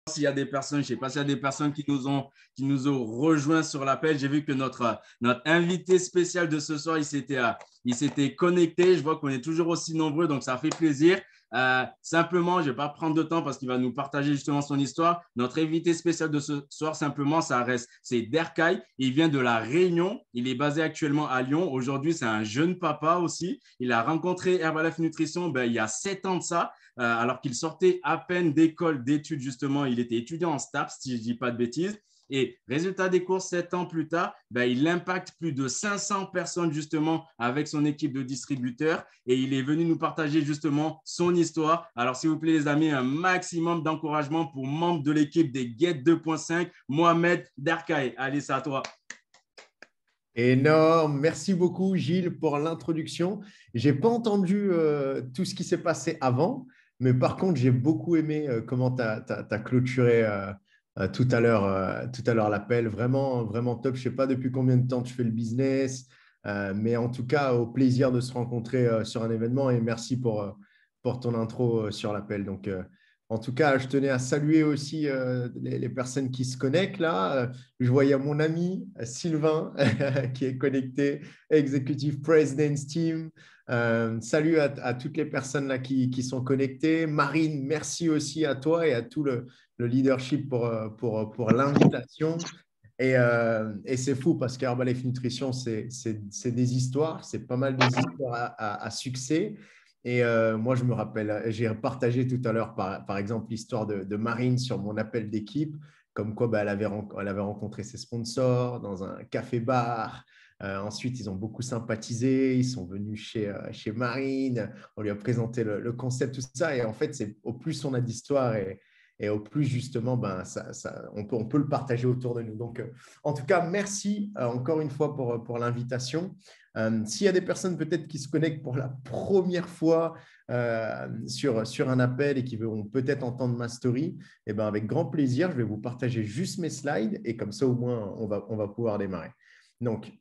s'il y a des personnes, je ne sais pas s'il y a des personnes qui nous ont rejoints sur l'appel. J'ai vu que notre invité spécial de ce soir, il s'était connecté. Je vois qu'on est toujours aussi nombreux, donc ça fait plaisir. Simplement, je ne vais pas prendre de temps parce qu'il va nous partager justement son histoire. Notre invité spécial de ce soir, simplement, c'est Derkay. Il vient de La Réunion. Il est basé actuellement à Lyon. Aujourd'hui, c'est un jeune papa aussi. Il a rencontré Herbalife Nutrition il y a 7 ans de ça, alors qu'il sortait à peine d'école, d'études justement. Il était étudiant en STAPS, si je ne dis pas de bêtises. Et résultat des courses, 7 ans plus tard, il impacte plus de 500 personnes justement avec son équipe de distributeurs et il est venu nous partager justement son histoire. Alors, s'il vous plaît, les amis, un maximum d'encouragement pour membre de l'équipe des Get 2.5, Mohamed Derkay. Allez, c'est à toi. Énorme. Merci beaucoup, Gilles, pour l'introduction. Je n'ai pas entendu tout ce qui s'est passé avant, mais par contre, j'ai beaucoup aimé comment tu as clôturé tout à l'heure l'appel. Vraiment, vraiment top. Je ne sais pas depuis combien de temps tu fais le business, mais en tout cas, au plaisir de se rencontrer sur un événement et merci pour ton intro sur l'appel. Donc, en tout cas, je tenais à saluer aussi les personnes qui se connectent là. Je voyais mon ami Sylvain qui est connecté, Executive President's Team. Salut à toutes les personnes là qui sont connectées. Marine, merci aussi à toi et à tout le leadership pour l'invitation. Et c'est fou parce qu'Herbalife Nutrition, c'est des histoires, c'est pas mal des histoires à succès. Et moi, je me rappelle, j'ai partagé tout à l'heure, par exemple, l'histoire de Marine sur mon appel d'équipe, comme quoi elle avait rencontré ses sponsors dans un café-bar. Ensuite, ils ont beaucoup sympathisé, ils sont venus chez Marine, on lui a présenté le concept, tout ça. Et en fait, au plus on a d'histoires et au plus, justement, on peut le partager autour de nous. Donc, en tout cas, merci encore une fois pour l'invitation. S'il y a des personnes peut-être qui se connectent pour la première fois sur un appel et qui vont peut-être entendre ma story, eh ben, avec grand plaisir, je vais vous partager juste mes slides et comme ça, au moins, on va pouvoir démarrer. Donc,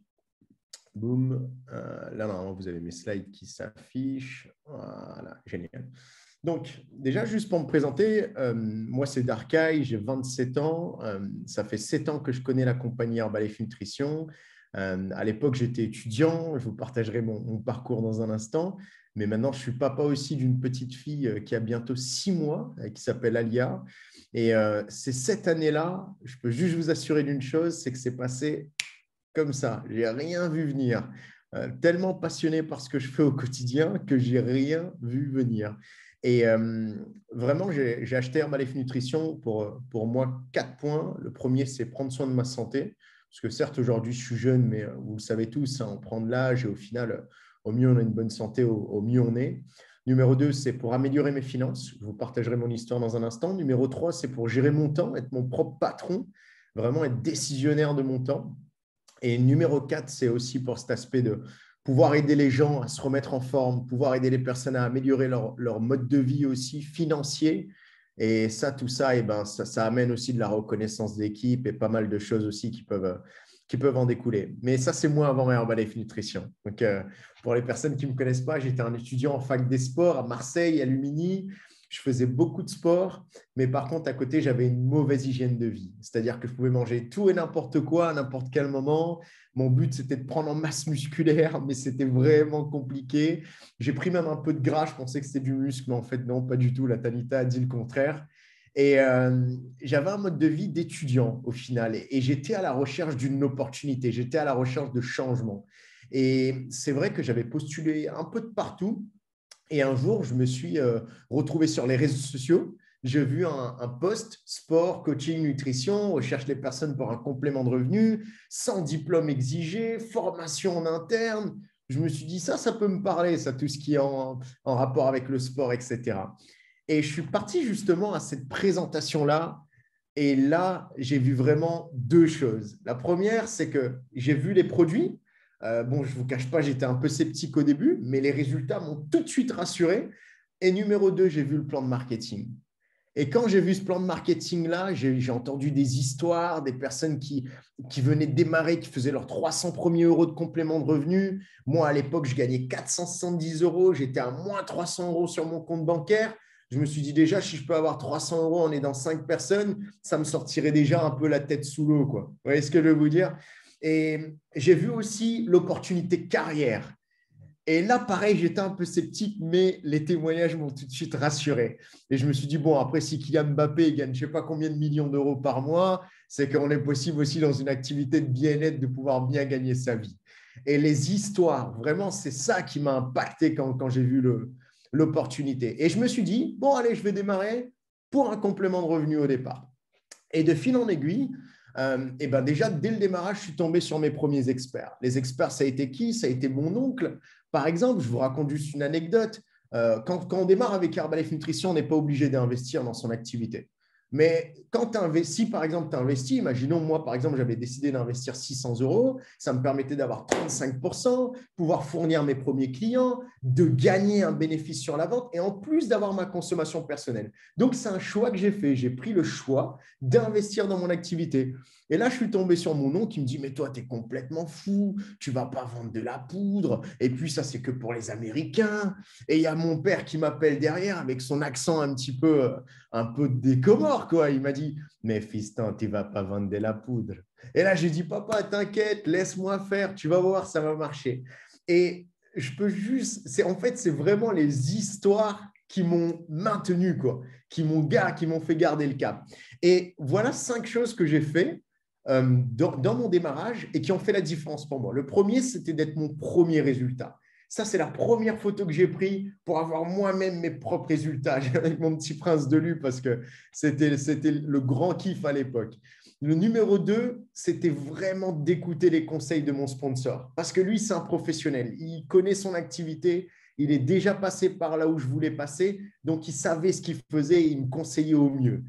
boum, là, normalement, vous avez mes slides qui s'affichent. Voilà, génial. Donc, déjà, juste pour me présenter, moi, c'est Derkay, j'ai 27 ans. Ça fait 7 ans que je connais la compagnie Herbalife Nutrition. À l'époque, j'étais étudiant. Je vous partagerai mon parcours dans un instant. Mais maintenant, je suis papa aussi d'une petite fille qui a bientôt 6 mois, qui s'appelle Alia. Et c'est cette année-là, je peux juste vous assurer d'une chose, c'est que c'est passé comme ça. Je n'ai rien vu venir. Tellement passionné par ce que je fais au quotidien que je n'ai rien vu venir. Et vraiment, j'ai acheté Herbalife Nutrition pour moi 4 points. Le premier, c'est prendre soin de ma santé. Parce que certes, aujourd'hui, je suis jeune, mais vous le savez tous, on prend de l'âge et au final, au mieux on a une bonne santé, au mieux on est. Numéro 2, c'est pour améliorer mes finances. Je vous partagerai mon histoire dans un instant. Numéro 3, c'est pour gérer mon temps, être mon propre patron, vraiment être décisionnaire de mon temps. Et numéro 4, c'est aussi pour cet aspect de pouvoir aider les gens à se remettre en forme, pouvoir aider les personnes à améliorer leur mode de vie aussi financier. Et ça, tout ça, ça amène aussi de la reconnaissance d'équipe et pas mal de choses aussi qui peuvent en découler. Mais ça, c'est moi avant Herbalife Nutrition. Donc, pour les personnes qui ne me connaissent pas, j'étais un étudiant en fac des sports à Marseille, à Lumini. Je faisais beaucoup de sport, mais par contre, à côté, j'avais une mauvaise hygiène de vie. C'est-à-dire que je pouvais manger tout et n'importe quoi à n'importe quel moment. Mon but, c'était de prendre en masse musculaire, mais c'était vraiment compliqué. J'ai pris même un peu de gras. Je pensais que c'était du muscle, mais en fait, non, pas du tout. La Tanita a dit le contraire. Et j'avais un mode de vie d'étudiant au final. Et j'étais à la recherche d'une opportunité. J'étais à la recherche de changement. Et c'est vrai que j'avais postulé un peu de partout. Et un jour, je me suis retrouvé sur les réseaux sociaux. J'ai vu un post sport, coaching, nutrition, recherche les personnes pour un complément de revenus, sans diplôme exigé, formation en interne. Je me suis dit, ça peut me parler, ça, tout ce qui est en rapport avec le sport, etc. Et je suis parti justement à cette présentation-là. Et là, j'ai vu vraiment deux choses. La première, c'est que j'ai vu les produits. Bon, je ne vous cache pas, j'étais un peu sceptique au début, mais les résultats m'ont tout de suite rassuré. Et numéro 2, j'ai vu le plan de marketing. Et quand j'ai vu ce plan de marketing-là, j'ai entendu des histoires, des personnes qui venaient de démarrer, qui faisaient leurs 300 premiers euros de complément de revenus. Moi, à l'époque, je gagnais 470 euros, j'étais à moins 300 euros sur mon compte bancaire. Je me suis dit déjà, si je peux avoir 300 euros, on est dans 5 personnes, ça me sortirait déjà un peu la tête sous l'eau, quoi. Vous voyez ce que je veux vous dire? Et j'ai vu aussi l'opportunité carrière. Et là, pareil, j'étais un peu sceptique, mais les témoignages m'ont tout de suite rassuré. Et je me suis dit, bon, après, si Kylian Mbappé gagne je ne sais pas combien de millions d'euros par mois, c'est qu'on est possible aussi dans une activité de bien-être de pouvoir bien gagner sa vie. Et les histoires, vraiment, c'est ça qui m'a impacté quand j'ai vu l'opportunité. Et je me suis dit, bon, allez, je vais démarrer pour un complément de revenu au départ. Et de fil en aiguille, et ben déjà, dès le démarrage, je suis tombé sur mes premiers experts. Les experts, ça a été qui? Ça a été mon oncle. Par exemple, je vous raconte juste une anecdote. Quand on démarre avec Herbalife Nutrition, on n'est pas obligé d'investir dans son activité. Mais quand tu investis, par exemple, tu investis, imaginons, moi, par exemple, j'avais décidé d'investir 600 euros, ça me permettait d'avoir 35%, pouvoir fournir mes premiers clients, de gagner un bénéfice sur la vente et en plus d'avoir ma consommation personnelle. Donc, c'est un choix que j'ai fait. J'ai pris le choix d'investir dans mon activité. Et là, je suis tombé sur mon oncle qui me dit, mais toi, tu es complètement fou, tu ne vas pas vendre de la poudre, et puis ça, c'est que pour les Américains. Et il y a mon père qui m'appelle derrière avec son accent un peu des Comores, quoi. Il m'a dit, mais fiston, tu ne vas pas vendre de la poudre. Et là, j'ai dit, papa, t'inquiète, laisse-moi faire, tu vas voir, ça va marcher. Et je peux juste, en fait, c'est vraiment les histoires qui m'ont maintenu, quoi, qui m'ont fait garder le cap. Et voilà 5 choses que j'ai fait dans mon démarrage et qui ont fait la différence pour moi. Le premier, c'était d'être mon premier résultat. Ça, c'est la première photo que j'ai prise pour avoir moi-même mes propres résultats avec mon petit prince de Lu parce que c'était le grand kiff à l'époque. Le numéro 2, c'était vraiment d'écouter les conseils de mon sponsor parce que lui, c'est un professionnel. Il connaît son activité. Il est déjà passé par là où je voulais passer. Donc, il savait ce qu'il faisait et il me conseillait au mieux.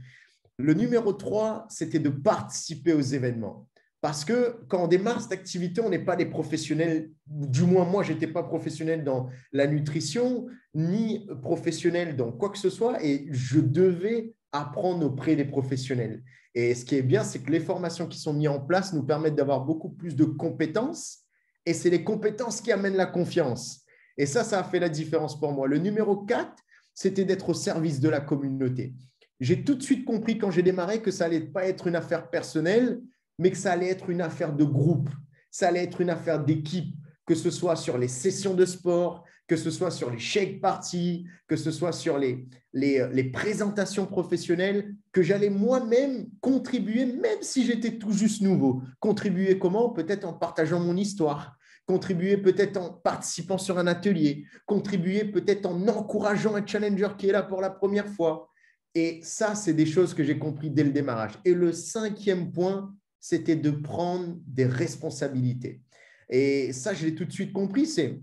Le numéro 3, c'était de participer aux événements. Parce que quand on démarre cette activité, on n'est pas des professionnels, du moins moi, je n'étais pas professionnel dans la nutrition, ni professionnel dans quoi que ce soit, et je devais apprendre auprès des professionnels. Et ce qui est bien, c'est que les formations qui sont mises en place nous permettent d'avoir beaucoup plus de compétences, et c'est les compétences qui amènent la confiance. Et ça a fait la différence pour moi. Le numéro 4, c'était d'être au service de la communauté. J'ai tout de suite compris quand j'ai démarré que ça allait pas être une affaire personnelle, mais que ça allait être une affaire de groupe, ça allait être une affaire d'équipe, que ce soit sur les sessions de sport, que ce soit sur les shake parties, que ce soit sur les présentations professionnelles, que j'allais moi-même contribuer, même si j'étais tout juste nouveau. Contribuer comment? Peut-être en partageant mon histoire, contribuer peut-être en participant sur un atelier, contribuer peut-être en encourageant un challenger qui est là pour la première fois. Et ça, c'est des choses que j'ai compris dès le démarrage. Et le 5e point, c'était de prendre des responsabilités. Et ça, je l'ai tout de suite compris, c'est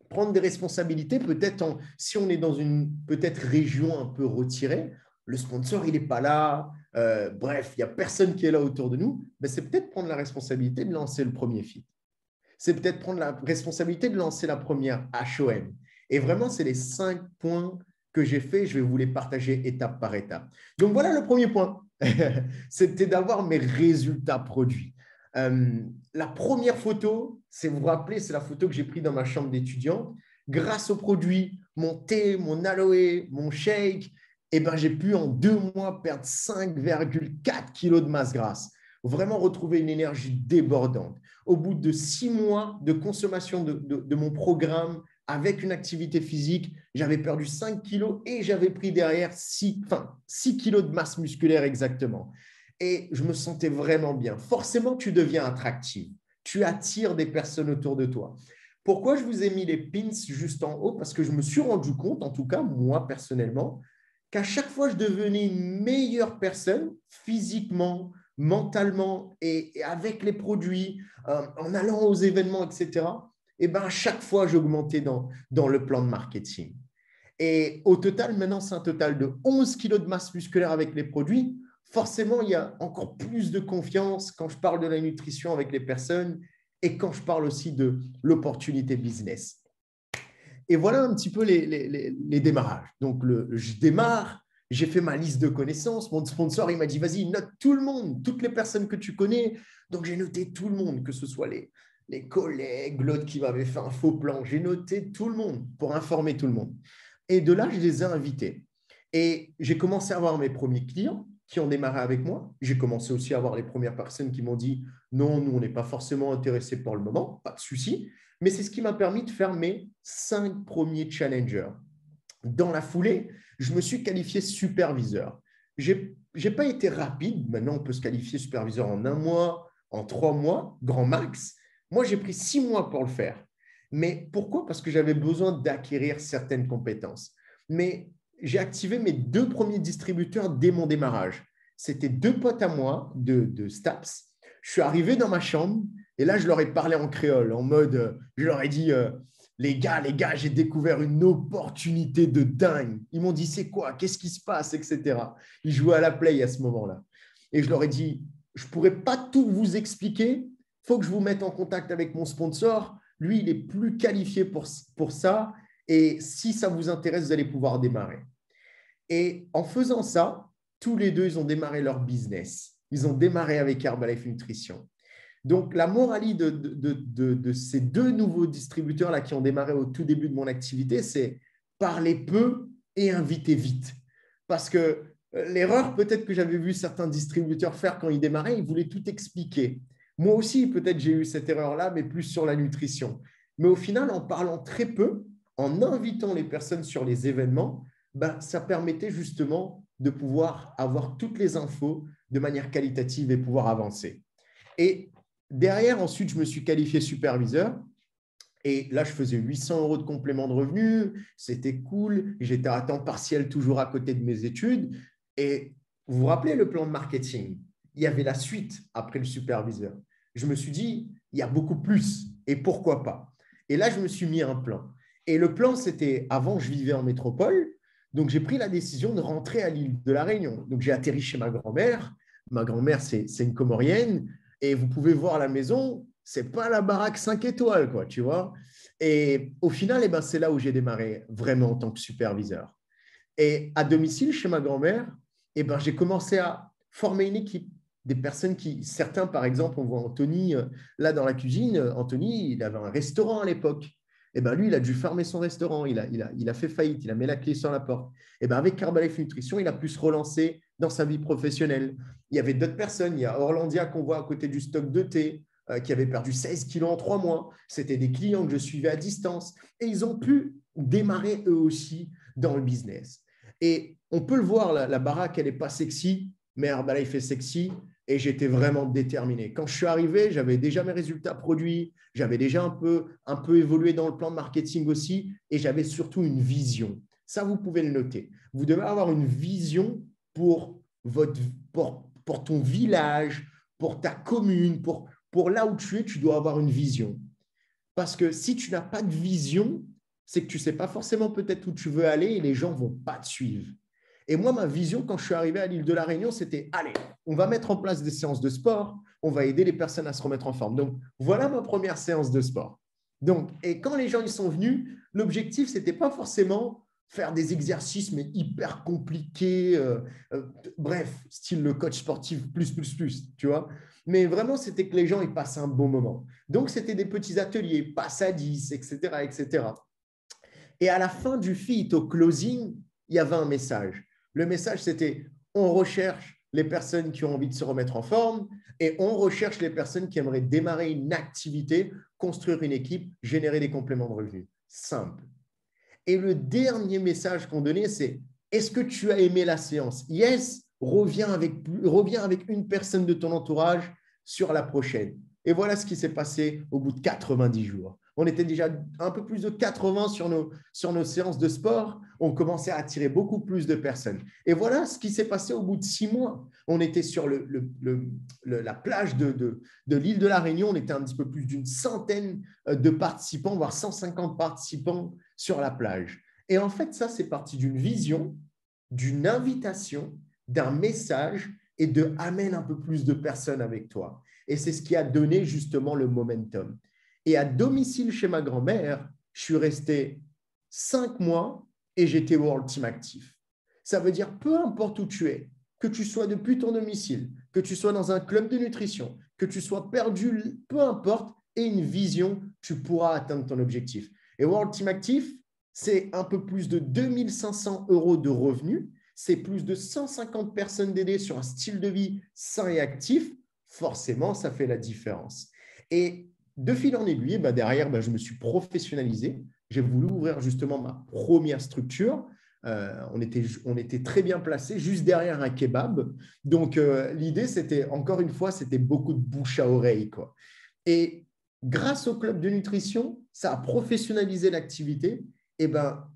prendre des responsabilités, peut-être si on est dans une peut-être région un peu retirée, le sponsor, il n'est pas là, bref, il n'y a personne qui est là autour de nous, mais c'est peut-être prendre la responsabilité de lancer le premier feed. C'est peut-être prendre la responsabilité de lancer la première HOM. Et vraiment, c'est les 5 points que j'ai fait. Je vais vous les partager étape par étape. Donc, voilà le premier point. C'était d'avoir mes résultats produits. La première photo, vous vous rappelez, c'est la photo que j'ai prise dans ma chambre d'étudiant. Grâce aux produits, mon thé, mon aloe, mon shake, j'ai pu en 2 mois perdre 5,4 kilos de masse grasse. Vraiment retrouver une énergie débordante. Au bout de 6 mois de consommation de mon programme avec une activité physique, j'avais perdu 5 kilos et j'avais pris derrière 6 kilos de masse musculaire exactement. Et je me sentais vraiment bien. Forcément, tu deviens attractif. Tu attires des personnes autour de toi. Pourquoi je vous ai mis les pins juste en haut? Parce que je me suis rendu compte, en tout cas moi personnellement, qu'à chaque fois, je devenais une meilleure personne physiquement, mentalement et avec les produits, en allant aux événements, etc. Et à chaque fois, j'augmentais dans le plan de marketing. Et au total, maintenant, c'est un total de 11 kilos de masse musculaire avec les produits. Forcément, il y a encore plus de confiance quand je parle de la nutrition avec les personnes et quand je parle aussi de l'opportunité business. Et voilà un petit peu les démarrages. Donc, je démarre, j'ai fait ma liste de connaissances. Mon sponsor, il m'a dit, vas-y, note tout le monde, toutes les personnes que tu connais. Donc, j'ai noté tout le monde, que ce soit les collègues, l'autre qui m'avait fait un faux plan. J'ai noté tout le monde pour informer tout le monde. Et de là, je les ai invités. Et j'ai commencé à avoir mes premiers clients qui ont démarré avec moi. J'ai commencé aussi à avoir les premières personnes qui m'ont dit non, nous, on n'est pas forcément intéressés pour le moment, pas de souci. Mais c'est ce qui m'a permis de faire mes 5 premiers challengers. Dans la foulée, je me suis qualifié superviseur. Je n'ai pas été rapide. Maintenant, on peut se qualifier superviseur en 1 mois, en 3 mois, grand max. Moi, j'ai pris 6 mois pour le faire. Mais pourquoi? Parce que j'avais besoin d'acquérir certaines compétences. Mais j'ai activé mes 2 premiers distributeurs dès mon démarrage. C'était 2 potes à moi de STAPS. Je suis arrivé dans ma chambre et là, je leur ai parlé en créole, en mode, je leur ai dit, les gars, j'ai découvert une opportunité de dingue. Ils m'ont dit, c'est quoi? Qu'est-ce qui se passe? Etc. Ils jouaient à la play à ce moment-là. Et je leur ai dit, je ne pourrais pas tout vous expliquer. Il faut que je vous mette en contact avec mon sponsor. Lui, il est plus qualifié pour ça. Et si ça vous intéresse, vous allez pouvoir démarrer. Et en faisant ça, tous les deux, ils ont démarré leur business. Ils ont démarré avec Herbalife Nutrition. Donc, la moralité de ces 2 nouveaux distributeurs-là qui ont démarré au tout début de mon activité, c'est parler peu et inviter vite. Parce que l'erreur peut-être que j'avais vu certains distributeurs faire quand ils démarraient, ils voulaient tout expliquer. Moi aussi, peut-être j'ai eu cette erreur-là, mais plus sur la nutrition. Mais au final, en parlant très peu, en invitant les personnes sur les événements, ça permettait justement de pouvoir avoir toutes les infos de manière qualitative et pouvoir avancer. Et derrière, ensuite, je me suis qualifié superviseur. Et là, je faisais 800 € de complément de revenus. C'était cool. J'étais à temps partiel toujours à côté de mes études. Et vous vous rappelez le plan de marketing? Il y avait la suite après le superviseur. Je me suis dit, il y a beaucoup plus. Et pourquoi pas? Et là, je me suis mis un plan. Et le plan, c'était, avant, je vivais en métropole. Donc, j'ai pris la décision de rentrer à l'île de la Réunion. Donc, j'ai atterri chez ma grand-mère. Ma grand-mère, c'est une Comorienne. Et vous pouvez voir la maison, c'est pas la baraque 5 étoiles, quoi, tu vois. Et au final, c'est là où j'ai démarré vraiment en tant que superviseur. Et à domicile, chez ma grand-mère, j'ai commencé à former une équipe. Des personnes qui, certains, par exemple, on voit Anthony là dans la cuisine. Anthony, il avait un restaurant à l'époque. Lui, il a dû fermer son restaurant. Il a fait faillite. Il a mis la clé sur la porte. Avec Herbalife Nutrition, il a pu se relancer dans sa vie professionnelle. Il y avait d'autres personnes. Il y a Orlandia qu'on voit à côté du stock de thé qui avait perdu 16 kilos en 3 mois. C'était des clients que je suivais à distance. Et ils ont pu démarrer eux aussi dans le business. Et on peut le voir, la baraque, elle n'est pas sexy, mais Herbalife est sexy. Et j'étais vraiment déterminé. Quand je suis arrivé, j'avais déjà mes résultats produits, j'avais déjà un peu évolué dans le plan de marketing aussi, et j'avais surtout une vision. Ça, vous pouvez le noter. Vous devez avoir une vision pour ton village, pour ta commune, pour là où tu es, tu dois avoir une vision. Parce que si tu n'as pas de vision, c'est que tu ne sais pas forcément peut-être où tu veux aller et les gens ne vont pas te suivre. Et moi, ma vision, quand je suis arrivé à l'île de la Réunion, c'était, allez, on va mettre en place des séances de sport, on va aider les personnes à se remettre en forme. Donc, voilà ma première séance de sport. Donc, et quand les gens y sont venus, l'objectif, ce n'était pas forcément faire des exercices, mais hyper compliqués, bref, style le coach sportif plus, tu vois. Mais vraiment, c'était que les gens ils passent un bon moment. Donc, c'était des petits ateliers, passe à 10, etc., etc. Et à la fin du feat, au closing, il y avait un message. Le message, c'était on recherche les personnes qui ont envie de se remettre en forme et on recherche les personnes qui aimeraient démarrer une activité, construire une équipe, générer des compléments de revenus. Simple. Et le dernier message qu'on donnait, c'est est-ce que tu as aimé la séance? Yes, reviens avec une personne de ton entourage sur la prochaine. Et voilà ce qui s'est passé au bout de 90 jours. On était déjà un peu plus de 80 sur nos séances de sport. On commençait à attirer beaucoup plus de personnes. Et voilà ce qui s'est passé au bout de 6 mois. On était sur la plage de l'île de la Réunion. On était un petit peu plus d'une centaine de participants, voire 150 participants sur la plage. Et en fait, ça, c'est parti d'une vision, d'une invitation, d'un message et de amène un peu plus de personnes avec toi. Et c'est ce qui a donné justement le momentum. Et à domicile chez ma grand-mère, je suis resté 5 mois et j'étais World Team Actif. Ça veut dire peu importe où tu es, que tu sois depuis ton domicile, que tu sois dans un club de nutrition, que tu sois perdu, peu importe, et une vision, tu pourras atteindre ton objectif. Et World Team Actif, c'est un peu plus de 2 500 € de revenus. c'est plus de 150 personnes d'aider sur un style de vie sain et actif, forcément, ça fait la différence. Et de fil en aiguille, derrière, je me suis professionnalisé. J'ai voulu ouvrir justement ma première structure. On était très bien placés, juste derrière un kebab. Donc, l'idée, c'était, encore une fois, c'était beaucoup de bouche à oreille, quoi. Et grâce au club de nutrition, ça a professionnalisé l'activité. Et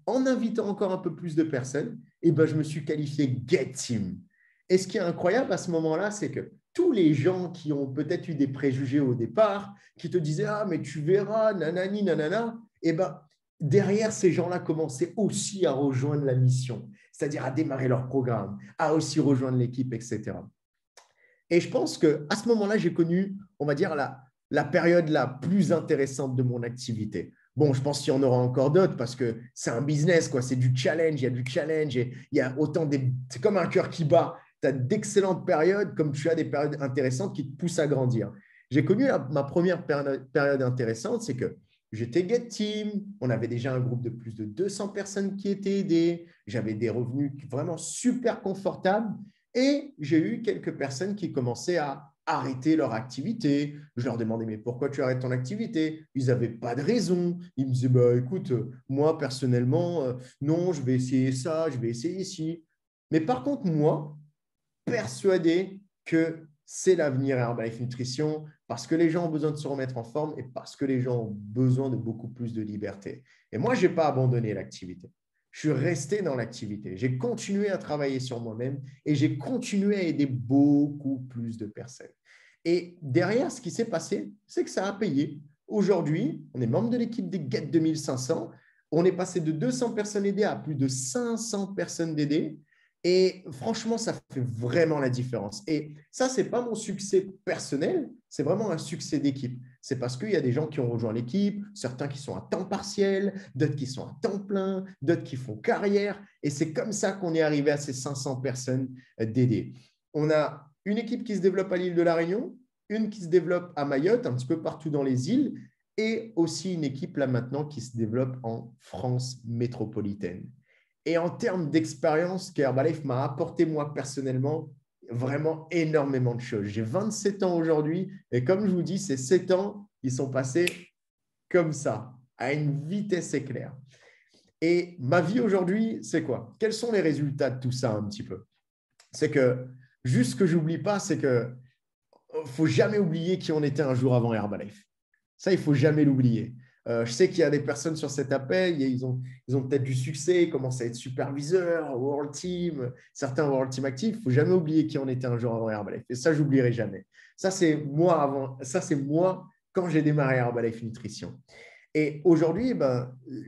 en invitant encore un peu plus de personnes, je me suis qualifié Get Team. Et ce qui est incroyable à ce moment-là, c'est que tous les gens qui ont peut-être eu des préjugés au départ, qui te disaient « Ah, mais tu verras, nanani, nanana », derrière, ces gens-là commençaient aussi à rejoindre la mission, c'est-à-dire à démarrer leur programme, à aussi rejoindre l'équipe, etc. Et je pense qu'à ce moment-là, j'ai connu, on va dire, la période la plus intéressante de mon activité. Bon, je pense qu'il y en aura encore d'autres parce que c'est un business, quoi. C'est du challenge, il y a du challenge et il y a autant des… C'est comme un cœur qui bat. Tu as d'excellentes périodes comme tu as des périodes intéressantes qui te poussent à grandir. J'ai connu ma première période intéressante, c'est que j'étais Get Team, on avait déjà un groupe de plus de 200 personnes qui étaient aidées, j'avais des revenus vraiment super confortables et j'ai eu quelques personnes qui commençaient à arrêter leur activité. Je leur demandais, mais pourquoi tu arrêtes ton activité? Ils n'avaient pas de raison. Ils me disaient, écoute, moi, personnellement, non, je vais essayer ça, je vais essayer ci. Mais par contre, moi, persuadé que c'est l'avenir Herbalife Nutrition parce que les gens ont besoin de se remettre en forme et parce que les gens ont besoin de beaucoup plus de liberté. Et moi, je n'ai pas abandonné l'activité. Je suis resté dans l'activité. J'ai continué à travailler sur moi-même et j'ai continué à aider beaucoup plus de personnes. Et derrière, ce qui s'est passé, c'est que ça a payé. Aujourd'hui, on est membre de l'équipe des Get 2500. On est passé de 200 personnes aidées à plus de 500 personnes aidées. Et franchement, ça fait vraiment la différence. Et ça, ce n'est pas mon succès personnel, c'est vraiment un succès d'équipe. C'est parce qu'il y a des gens qui ont rejoint l'équipe, certains qui sont à temps partiel, d'autres qui sont à temps plein, d'autres qui font carrière. Et c'est comme ça qu'on est arrivé à ces 500 personnes d'aider. On a une équipe qui se développe à l'île de la Réunion, une qui se développe à Mayotte, un petit peu partout dans les îles, et aussi une équipe là maintenant qui se développe en France métropolitaine. Et en termes d'expérience, Herbalife m'a apporté moi personnellement vraiment énormément de choses. J'ai 27 ans aujourd'hui et comme je vous dis, ces 7 ans, ils sont passés comme ça, à une vitesse éclair. Et ma vie aujourd'hui, c'est quoi? Quels sont les résultats de tout ça un petit peu? C'est que, juste ce que je n'oublie pas, c'est qu'il ne faut jamais oublier qui on était un jour avant Herbalife. Ça, il ne faut jamais l'oublier. Je sais qu'il y a des personnes sur cet appel, ils ont peut-être du succès, ils commencent à être superviseurs, World Team, certains World Team actifs. Il ne faut jamais oublier qui on était un jour avant Herbalife. Et ça, je n'oublierai jamais. Ça, c'est moi quand j'ai démarré Herbalife Nutrition. Et aujourd'hui,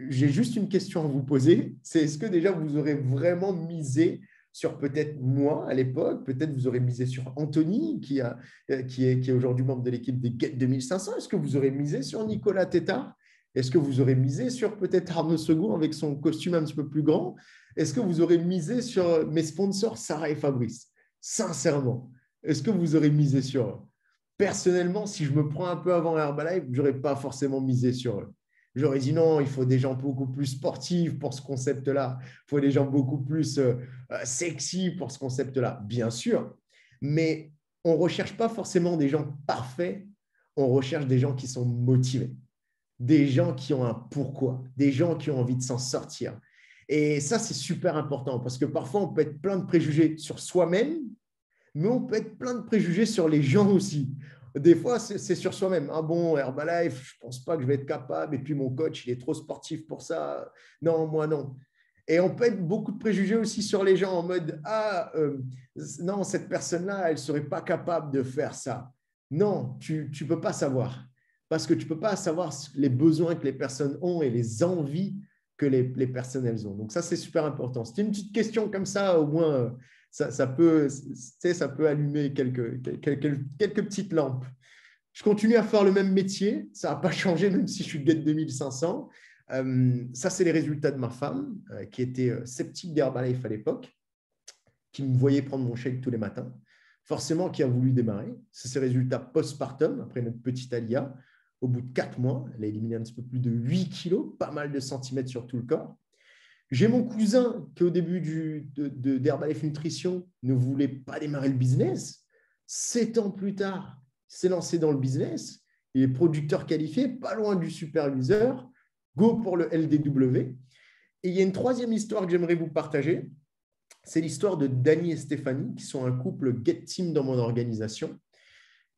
j'ai juste une question à vous poser. C'est est-ce que déjà vous aurez vraiment misé sur peut-être moi à l'époque, peut-être vous aurez misé sur Anthony qui est aujourd'hui membre de l'équipe des Get 2500. Est-ce que vous aurez misé sur Nicolas Tétard? Est-ce que vous aurez misé sur peut-être Arnaud Segour avec son costume un petit peu plus grand? Est-ce que vous aurez misé sur mes sponsors Sarah et Fabrice? Sincèrement, est-ce que vous aurez misé sur eux? Personnellement, si je me prends un peu avant Herbalife, je n'aurais pas forcément misé sur eux. J'aurais dit non, il faut des gens beaucoup plus sportifs pour ce concept-là. Il faut des gens beaucoup plus sexy pour ce concept-là, bien sûr. Mais on ne recherche pas forcément des gens parfaits, on recherche des gens qui sont motivés, des gens qui ont un pourquoi, des gens qui ont envie de s'en sortir. Et ça, c'est super important parce que parfois, on peut être plein de préjugés sur soi-même, mais on peut être plein de préjugés sur les gens aussi. Des fois, c'est sur soi-même. Ah bon, Herbalife, je ne pense pas que je vais être capable. Et puis, mon coach, il est trop sportif pour ça. Non, moi, non. Et on peut être beaucoup de préjugés aussi sur les gens en mode « Ah, non, cette personne-là, elle ne serait pas capable de faire ça. » Non, tu ne peux pas savoir. Parce que tu ne peux pas savoir les besoins que les personnes ont et les envies que les personnes, elles ont. Donc, ça, c'est super important. C'est une petite question comme ça, au moins… Ça peut allumer quelques petites lampes. Je continue à faire le même métier. Ça n'a pas changé, même si je suis Get 2500. Ça, c'est les résultats de ma femme, qui était sceptique d'Herbalife à l'époque, qui me voyait prendre mon shake tous les matins, forcément qui a voulu démarrer. C'est ses résultats postpartum, après notre petite Alia. Au bout de 4 mois, elle a éliminé un petit peu plus de 8 kilos, pas mal de centimètres sur tout le corps. J'ai mon cousin qui, au début d'Herbalife Nutrition, ne voulait pas démarrer le business. 7 ans plus tard, il s'est lancé dans le business. Il est producteur qualifié, pas loin du superviseur. Go pour le LDW. Et il y a une troisième histoire que j'aimerais vous partager. C'est l'histoire de Dany et Stéphanie, qui sont un couple Get Team dans mon organisation.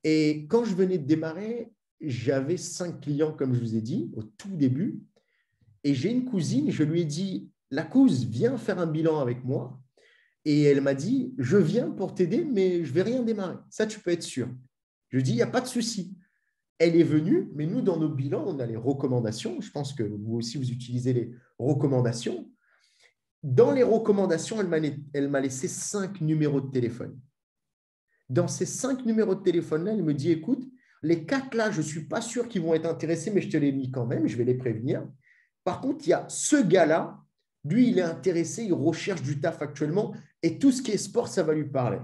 Et quand je venais de démarrer, j'avais 5 clients, comme je vous ai dit, au tout début. Et j'ai une cousine, je lui ai dit, la cousine, viens faire un bilan avec moi. Et elle m'a dit, je viens pour t'aider, mais je ne vais rien démarrer. Ça, tu peux être sûr. Je lui ai dit, il n'y a pas de souci. Elle est venue, mais nous, dans nos bilans, on a les recommandations. Je pense que vous aussi, vous utilisez les recommandations. Dans les recommandations, elle m'a laissé 5 numéros de téléphone. Dans ces 5 numéros de téléphone-là, elle me dit, écoute, les 4 là, je ne suis pas sûr qu'ils vont être intéressés, mais je te les mis quand même, je vais les prévenir. Par contre, il y a ce gars-là, lui, il est intéressé, il recherche du taf actuellement et tout ce qui est sport, ça va lui parler.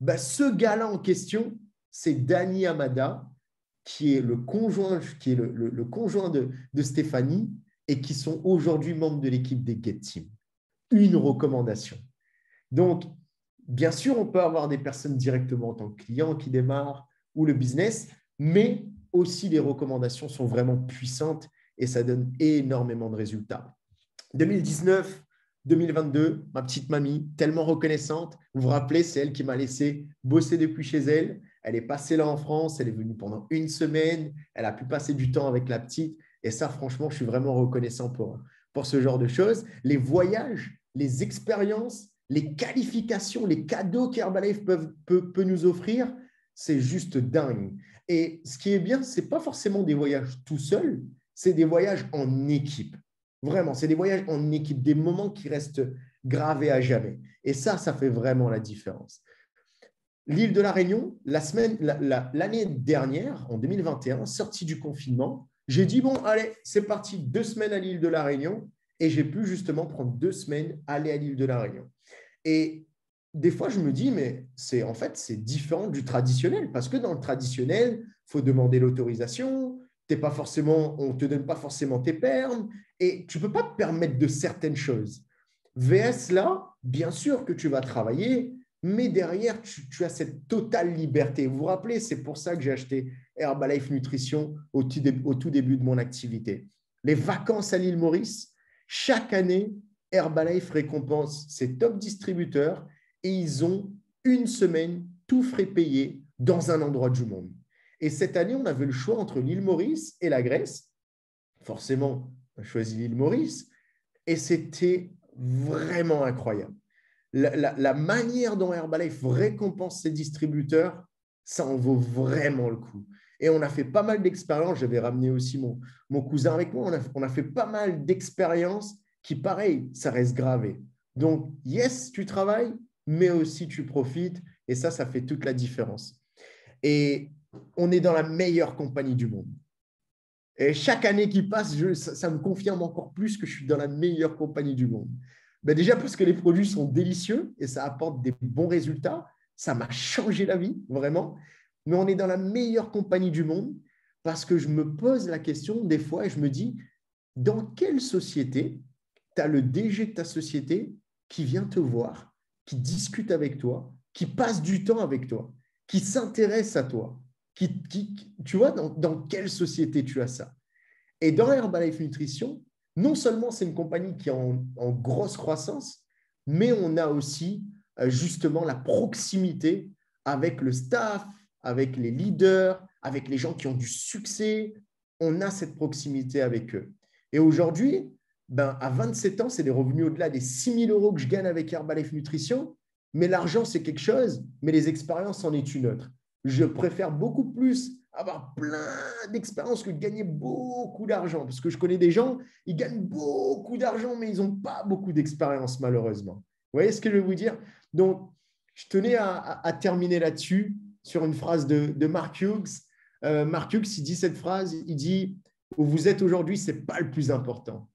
Ben, ce gars-là en question, c'est Dany Amada, qui est le conjoint, le conjoint de Stéphanie et qui sont aujourd'hui membres de l'équipe des Get Team. Une recommandation. Donc, bien sûr, on peut avoir des personnes directement en tant que client qui démarrent ou le business, mais aussi les recommandations sont vraiment puissantes et ça donne énormément de résultats. 2019, 2022, ma petite mamie, tellement reconnaissante. Vous vous rappelez, c'est elle qui m'a laissé bosser depuis chez elle. Elle est passée là en France, elle est venue pendant 1 semaine, elle a pu passer du temps avec la petite. Et ça, franchement, je suis vraiment reconnaissant pour ce genre de choses. Les voyages, les expériences, les qualifications, les cadeaux qu'Herbalife peut nous offrir, c'est juste dingue. Et ce qui est bien, ce n'est pas forcément des voyages tout seuls, c'est des voyages en équipe. Vraiment, c'est des voyages en équipe, des moments qui restent gravés à jamais. Et ça fait vraiment la différence. L'île de la Réunion, l'année dernière, en 2021, sortie du confinement, j'ai dit, bon, allez, c'est parti, 2 semaines à l'île de la Réunion. Et j'ai pu justement prendre 2 semaines aller à l'île de la Réunion. Et des fois, je me dis, mais en fait, c'est différent du traditionnel. Parce que dans le traditionnel, il faut demander l'autorisation, on ne te donne pas forcément tes permes et tu ne peux pas te permettre de certaines choses. VS là, bien sûr que tu vas travailler, mais derrière, tu as cette totale liberté. Vous vous rappelez, c'est pour ça que j'ai acheté Herbalife Nutrition au tout début de mon activité. Les vacances à l'île Maurice, chaque année, Herbalife récompense ses top distributeurs et ils ont 1 semaine, tout frais payé, dans un endroit du monde. Et cette année, on avait le choix entre l'île Maurice et la Grèce. Forcément, on a choisi l'île Maurice et c'était vraiment incroyable. La manière dont Herbalife récompense ses distributeurs, ça en vaut vraiment le coup. Et on a fait pas mal d'expériences. J'avais ramené aussi mon cousin avec moi. On a fait pas mal d'expériences qui, pareil, ça reste gravé. Donc, yes, tu travailles, mais aussi tu profites. Et ça fait toute la différence. Et on est dans la meilleure compagnie du monde. Et chaque année qui passe, ça me confirme encore plus que je suis dans la meilleure compagnie du monde. Ben déjà parce que les produits sont délicieux et ça apporte des bons résultats. Ça m'a changé la vie, vraiment. Mais on est dans la meilleure compagnie du monde parce que je me pose la question des fois et je me dis, dans quelle société tu as le DG de ta société qui vient te voir, qui discute avec toi, qui passe du temps avec toi, qui s'intéresse à toi, tu vois, dans quelle société tu as ça? Et dans Herbalife Nutrition, non seulement c'est une compagnie qui est en grosse croissance, mais on a aussi justement la proximité avec le staff, avec les leaders, avec les gens qui ont du succès. On a cette proximité avec eux. Et aujourd'hui, à 27 ans, c'est des revenus au-delà des 6 000 € que je gagne avec Herbalife Nutrition. Mais l'argent, c'est quelque chose, mais les expériences en est une autre. Je préfère beaucoup plus avoir plein d'expériences que de gagner beaucoup d'argent. Parce que je connais des gens, ils gagnent beaucoup d'argent, mais ils n'ont pas beaucoup d'expérience, malheureusement. Vous voyez ce que je veux vous dire? Donc, je tenais à terminer là-dessus, sur une phrase de Mark Hughes. Mark Hughes, il dit cette phrase, il dit « Où vous êtes aujourd'hui, ce n'est pas le plus important.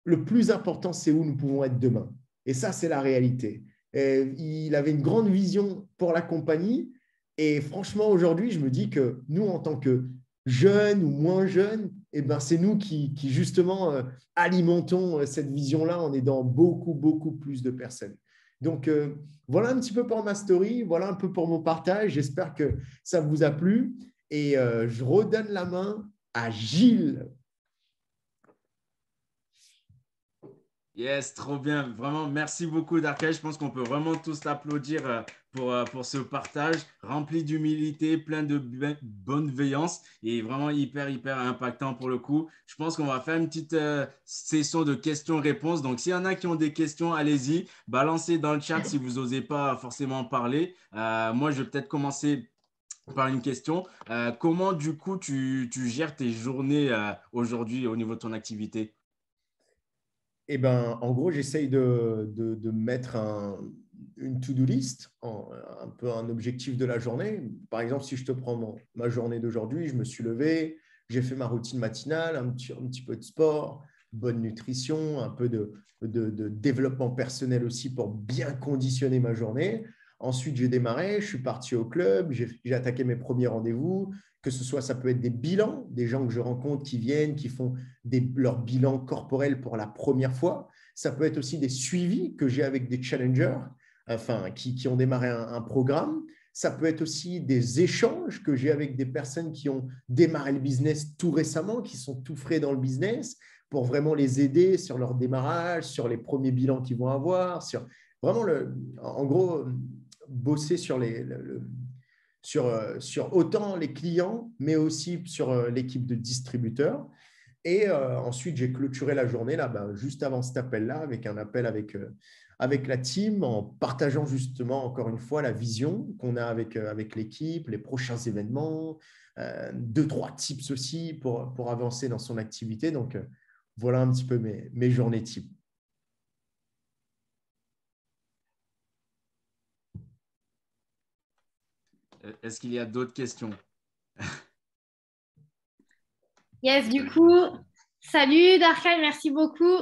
Le plus important, c'est où nous pouvons être demain. » Et ça, c'est la réalité. Il avait une grande vision pour la compagnie. Et franchement, aujourd'hui, je me dis que nous, en tant que jeunes ou moins jeunes, eh ben, c'est nous qui justement alimentons cette vision-là en aidant beaucoup, beaucoup plus de personnes. Donc, voilà un petit peu pour ma story, voilà un peu pour mon partage. J'espère que ça vous a plu. Et je redonne la main à Gilles. Yes, trop bien. Vraiment, merci beaucoup, Darkay. Je pense qu'on peut vraiment tous t'applaudir pour ce partage rempli d'humilité, plein de bienveillance et vraiment hyper, hyper impactant pour le coup. Je pense qu'on va faire une petite session de questions-réponses. Donc, s'il y en a qui ont des questions, allez-y, balancez dans le chat si vous n'osez pas forcément parler. Moi, je vais peut-être commencer par une question. Comment, du coup, tu gères tes journées aujourd'hui au niveau de ton activité? Eh ben, en gros, j'essaye de mettre une to-do list, un peu un objectif de la journée. Par exemple, si je te prends ma journée d'aujourd'hui, je me suis levé, j'ai fait ma routine matinale, un petit peu de sport, bonne nutrition, un peu de développement personnel aussi pour bien conditionner ma journée. Ensuite, j'ai démarré, je suis parti au club, j'ai attaqué mes premiers rendez-vous, que ce soit, ça peut être des bilans, des gens que je rencontre qui viennent, qui font leur bilan corporel pour la première fois. Ça peut être aussi des suivis que j'ai avec des challengers, enfin, qui ont démarré un programme. Ça peut être aussi des échanges que j'ai avec des personnes qui ont démarré le business tout récemment, qui sont tout frais dans le business, pour vraiment les aider sur leur démarrage, sur les premiers bilans qu'ils vont avoir, sur vraiment, en gros, bosser sur sur autant les clients, mais aussi sur l'équipe de distributeurs. Et ensuite, j'ai clôturé la journée là, juste avant cet appel-là, avec un appel avec la team, en partageant justement, encore une fois, la vision qu'on a avec l'équipe, les prochains événements, deux, trois tips aussi pour avancer dans son activité. Donc, voilà un petit peu mes journées type. Est-ce qu'il y a d'autres questions? Yes, du coup, salut Darkay, merci beaucoup.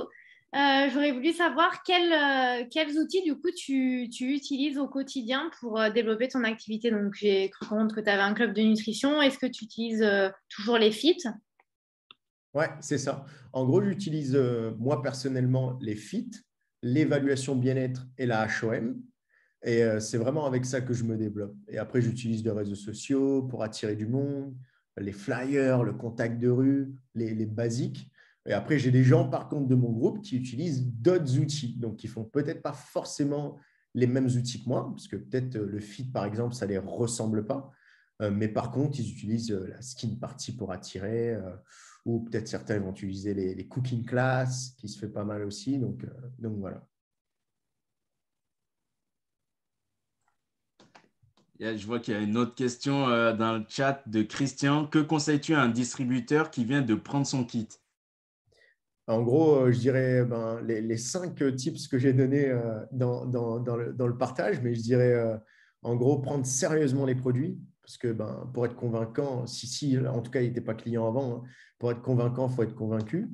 J'aurais voulu savoir quels outils du coup tu utilises au quotidien pour développer ton activité. Donc, j'ai cru comprendre que tu avais un club de nutrition. Est-ce que tu utilises toujours les FIT? Ouais, c'est ça. En gros, j'utilise moi personnellement les FIT, l'évaluation bien-être et la HOM. Et c'est vraiment avec ça que je me développe. Et après, j'utilise les réseaux sociaux pour attirer du monde, les flyers, le contact de rue, les basiques. Et après, j'ai des gens, par contre, de mon groupe qui utilisent d'autres outils. Donc, qui font peut-être pas forcément les mêmes outils que moi, parce que peut-être le fit, par exemple, ça ne les ressemble pas. Mais par contre, ils utilisent la skin party pour attirer. Ou peut-être certains vont utiliser les cooking class, qui se fait pas mal aussi. Donc voilà. Je vois qu'il y a une autre question dans le chat de Christian. Que conseilles-tu à un distributeur qui vient de prendre son kit? En gros, je dirais les 5 tips que j'ai donnés dans le partage, mais je dirais en gros prendre sérieusement les produits, parce que pour être convaincant, si en tout cas il n'était pas client avant, hein, pour être convaincant, il faut être convaincu.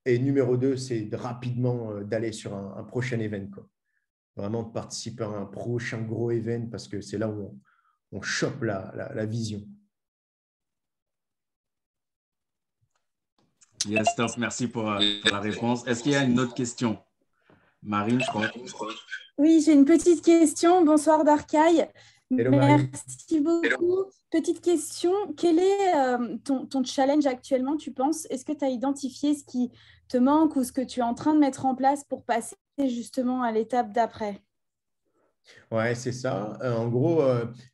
Et numéro 2, c'est rapidement d'aller sur un prochain event, quoi. Vraiment de participer à un prochain gros event, parce que c'est là où on chope la vision. Yes, top. Merci pour la réponse. Est-ce qu'il y a une autre question? Marine, je crois. Oui, j'ai une petite question. Bonsoir Darkay. Hello Marie. Merci beaucoup. Petite question, quel est ton challenge actuellement, tu penses? Est-ce que tu as identifié ce qui te manque ou ce que tu es en train de mettre en place pour passer justement à l'étape d'après? Ouais, c'est ça. En gros,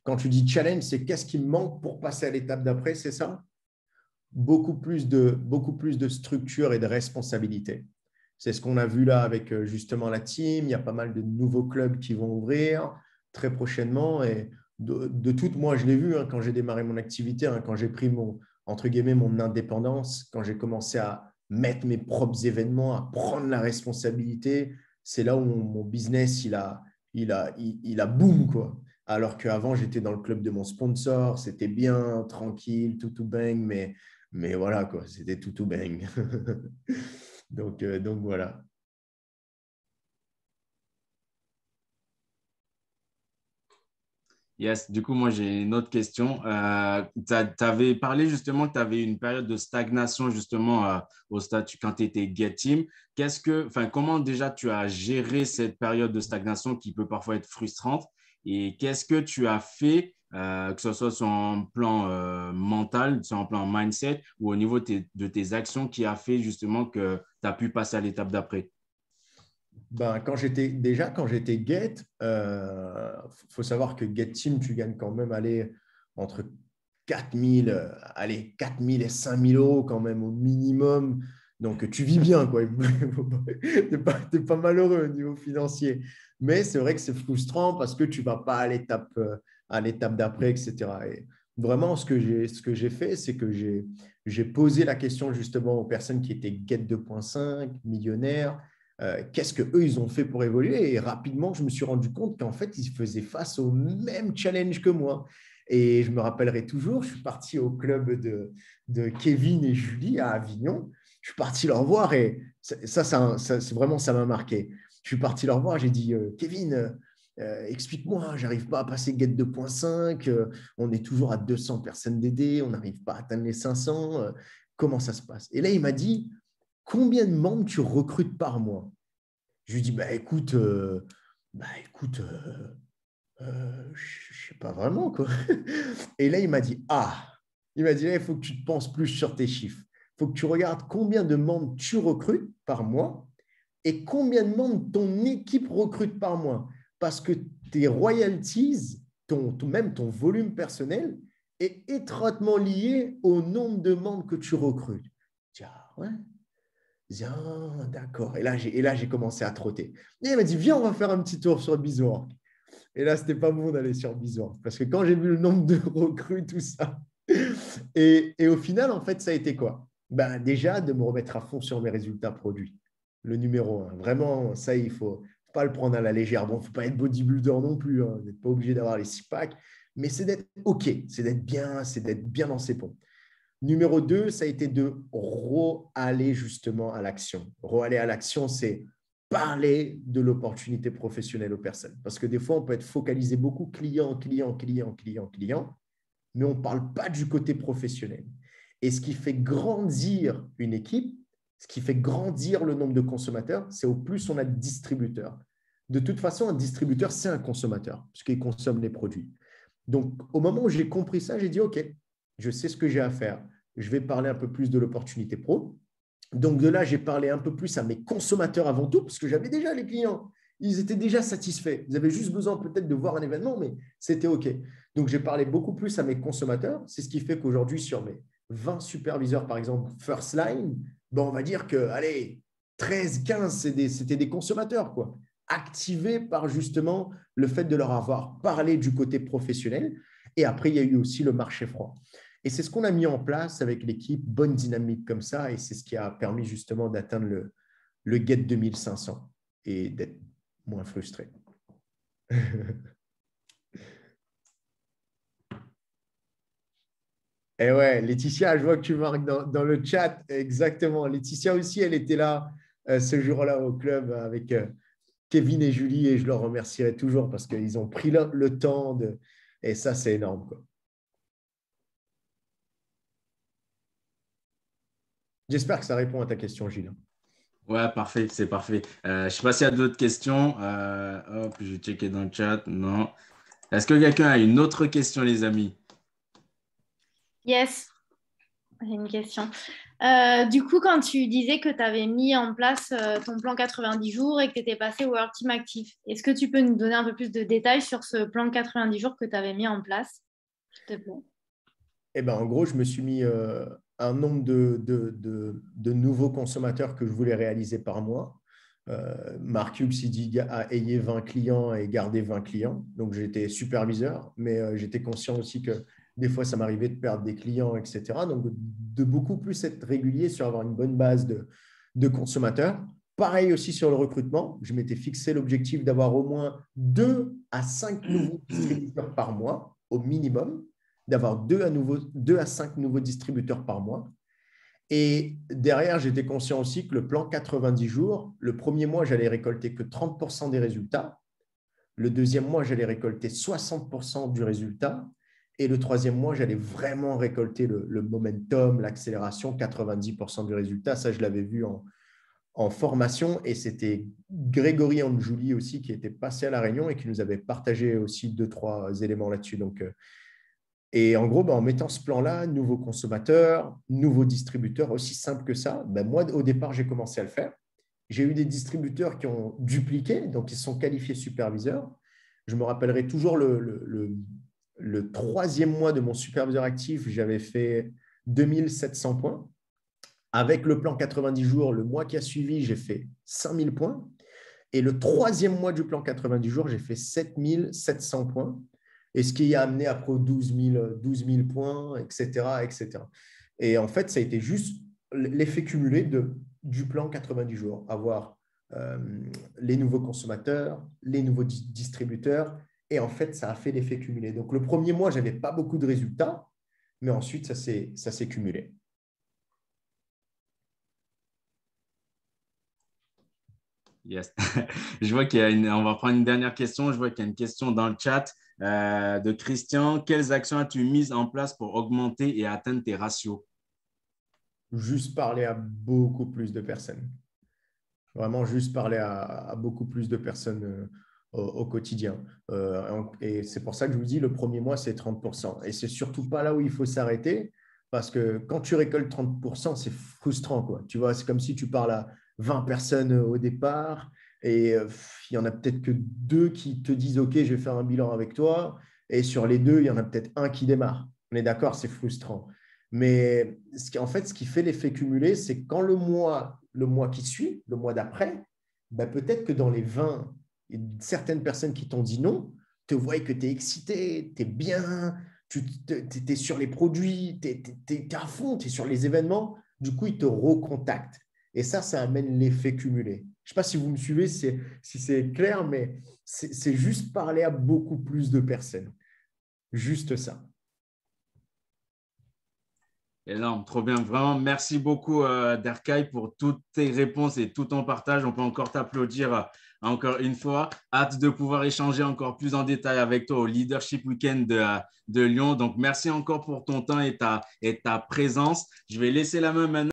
quand tu dis challenge, c'est qu'est-ce qui me manque pour passer à l'étape d'après, c'est ça? Beaucoup plus de structure et de responsabilité. C'est ce qu'on a vu là avec justement la team. Il y a pas mal de nouveaux clubs qui vont ouvrir très prochainement. Et de toute, moi, je l'ai vu hein, quand j'ai démarré mon activité, hein, quand j'ai pris entre guillemets, mon indépendance, quand j'ai commencé à mettre mes propres événements, à prendre la responsabilité, c'est là où mon business, il a boom, quoi. Alors qu'avant, j'étais dans le club de mon sponsor, c'était bien, tranquille, tout bang, mais voilà, quoi, c'était tout bang. Donc voilà. Yes, du coup, moi, j'ai une autre question. Tu avais parlé justement que tu avais une période de stagnation justement au statut quand tu étais Get Team. Comment déjà tu as géré cette période de stagnation qui peut parfois être frustrante et qu'est-ce que tu as fait, que ce soit sur un plan mental, sur un plan mindset ou au niveau de tes actions qui a fait justement que tu as pu passer à l'étape d'après? Ben, quand j'étais Get, faut savoir que Get Team, tu gagnes quand même entre 4000 et 5000 euros quand même au minimum. Donc, tu vis bien, quoi. T'es pas malheureux au niveau financier. Mais c'est vrai que c'est frustrant parce que tu ne vas pas à l'étape d'après, etc. Et vraiment, ce que j'ai fait, c'est que j'ai posé la question justement aux personnes qui étaient Get 2.5, millionnaires, qu'est-ce qu'eux, ils ont fait pour évoluer. Et rapidement, je me suis rendu compte qu'en fait, ils faisaient face au même challenge que moi. Et je me rappellerai toujours, je suis parti au club de Kevin et Julie à Avignon. Je suis parti leur voir et vraiment, ça m'a marqué. Je suis parti leur voir, j'ai dit, Kevin, explique-moi, j'arrive pas à passer Get 2.5, on est toujours à 200 personnes d'aider, on n'arrive pas à atteindre les 500, comment ça se passe? Et là, il m'a dit, combien de membres tu recrutes par mois? Je lui dis, je ne sais pas vraiment, quoi. Et là, il m'a dit, là, il faut que tu te penses plus sur tes chiffres. Il faut que tu regardes combien de membres tu recrutes par mois et combien de membres ton équipe recrute par mois. Parce que tes royalties, même ton volume personnel, est étroitement lié au nombre de membres que tu recrutes. Je dis, ah ouais. D'accord. Et là, j'ai commencé à trotter. Et il m'a dit, viens, on va faire un petit tour sur Bizorg. Et là, ce n'était pas bon d'aller sur Bizorg. Parce que quand j'ai vu le nombre de recrues, tout ça, et au final, en fait, ça a été quoi? Déjà, de me remettre à fond sur mes résultats produits. Le numéro 1. Vraiment, ça, il ne faut pas le prendre à la légère. Bon, il ne faut pas être bodybuilder non plus. Vous n'êtes pas obligé d'avoir les 6-packs. Mais c'est d'être OK. C'est d'être bien dans ses pompes. Numéro 2, ça a été de aller justement à l'action. Aller à l'action, c'est parler de l'opportunité professionnelle aux personnes. Parce que des fois, on peut être focalisé beaucoup client, mais on ne parle pas du côté professionnel. Et ce qui fait grandir une équipe, ce qui fait grandir le nombre de consommateurs, c'est au plus on a de distributeurs. De toute façon, un distributeur, c'est un consommateur, puisqu'il consomme les produits. Donc, au moment où j'ai compris ça, j'ai dit, OK, je sais ce que j'ai à faire. Je vais parler un peu plus de l'opportunité pro. Donc, de là, j'ai parlé un peu plus à mes consommateurs avant tout, parce que j'avais déjà les clients. Ils étaient déjà satisfaits. Ils avaient juste besoin peut-être de voir un événement, mais c'était OK. Donc, j'ai parlé beaucoup plus à mes consommateurs. C'est ce qui fait qu'aujourd'hui, sur mes 20 superviseurs, par exemple, first line, on va dire que, allez, 13, 15, c'était des consommateurs, quoi, activés par justement le fait de leur avoir parlé du côté professionnel. Et après, il y a eu aussi le marché froid. Et c'est ce qu'on a mis en place avec l'équipe, bonne dynamique comme ça, et c'est ce qui a permis justement d'atteindre le Get 2500 et d'être moins frustré. Et ouais, Laetitia, je vois que tu marques dans le chat. Exactement. Laetitia aussi, elle était là ce jour-là au club avec Kevin et Julie, et je leur remercierai toujours parce qu'ils ont pris le temps de… Et ça, c'est énorme, quoi. J'espère que ça répond à ta question, Gilles. Ouais, parfait, c'est parfait. Je ne sais pas s'il y a d'autres questions. Hop, je vais checker dans le chat. Non. Est-ce que quelqu'un a une autre question, les amis? Yes, j'ai une question. Du coup, quand tu disais que tu avais mis en place ton plan 90 jours et que tu étais passé au World Team Actif, est-ce que tu peux nous donner un peu plus de détails sur ce plan 90 jours que tu avais mis en place, s'il te plaît? En gros, je me suis mis un nombre de nouveaux consommateurs que je voulais réaliser par mois. Mark Hughes, il dit ayez 20 clients et gardez 20 clients. Donc, j'étais superviseur, mais j'étais conscient aussi que des fois, ça m'arrivait de perdre des clients, etc. Donc, de beaucoup plus être régulier sur avoir une bonne base de consommateurs. Pareil aussi sur le recrutement. Je m'étais fixé l'objectif d'avoir au moins 2 à 5 nouveaux distributeurs par mois, au minimum, d'avoir 2 à 5 nouveaux distributeurs par mois. Et derrière, j'étais conscient aussi que le plan 90 jours, le premier mois, j'allais récolter que 30% des résultats. Le deuxième mois, j'allais récolter 60% du résultat. Et le troisième mois, j'allais vraiment récolter le momentum, l'accélération, 90% du résultat. Ça, je l'avais vu en formation. Et c'était Grégory Anjouli aussi qui était passé à La Réunion et qui nous avait partagé aussi 2-3 éléments là-dessus. Donc, et en gros, en mettant ce plan-là, nouveaux consommateurs, nouveaux distributeurs, aussi simple que ça, moi, au départ, j'ai commencé à le faire. J'ai eu des distributeurs qui ont dupliqué, donc ils sont qualifiés superviseurs. Je me rappellerai toujours le troisième mois de mon superviseur actif, j'avais fait 2700 points. Avec le plan 90 jours, le mois qui a suivi, j'ai fait 5000 points. Et le troisième mois du plan 90 jours, j'ai fait 7700 points. Et ce qui a amené après 12 000 points, etc., etc. Et en fait, ça a été juste l'effet cumulé du plan 90 jours. Avoir les nouveaux consommateurs, les nouveaux distributeurs. Et en fait, ça a fait l'effet cumulé. Donc, le premier mois, je n'avais pas beaucoup de résultats, mais ensuite, ça s'est cumulé. Yes. Je vois on va prendre une dernière question. Je vois qu'il y a une question dans le chat de Christian. Quelles actions as-tu mises en place pour augmenter et atteindre tes ratios? Juste parler à beaucoup plus de personnes. Vraiment, juste parler à beaucoup plus de personnes au quotidien. Et c'est pour ça que je vous dis, le premier mois, c'est 30%. Et c'est surtout pas là où il faut s'arrêter, parce que quand tu récoltes 30%, c'est frustrant, quoi. Tu vois, c'est comme si tu parles à 20 personnes au départ et il y en a peut-être que 2 qui te disent « Ok, je vais faire un bilan avec toi ». Et sur les 2, il y en a peut-être un qui démarre. On est d'accord, c'est frustrant. Mais ce qui fait l'effet cumulé, c'est quand le mois qui suit, le mois d'après, peut-être que dans les 20, certaines personnes qui t'ont dit non, te voient que tu es excité, tu es bien, tu es sur les produits, tu es à fond, tu es sur les événements. Du coup, ils te recontactent. Et ça amène l'effet cumulé. Je ne sais pas si vous me suivez, si c'est clair, mais c'est juste parler à beaucoup plus de personnes. Juste ça. Énorme, trop bien. Vraiment, merci beaucoup, Derkay, pour toutes tes réponses et tout ton partage. On peut encore t'applaudir encore une fois. Hâte de pouvoir échanger encore plus en détail avec toi au Leadership Weekend de Lyon. Donc, merci encore pour ton temps et ta présence. Je vais laisser la main maintenant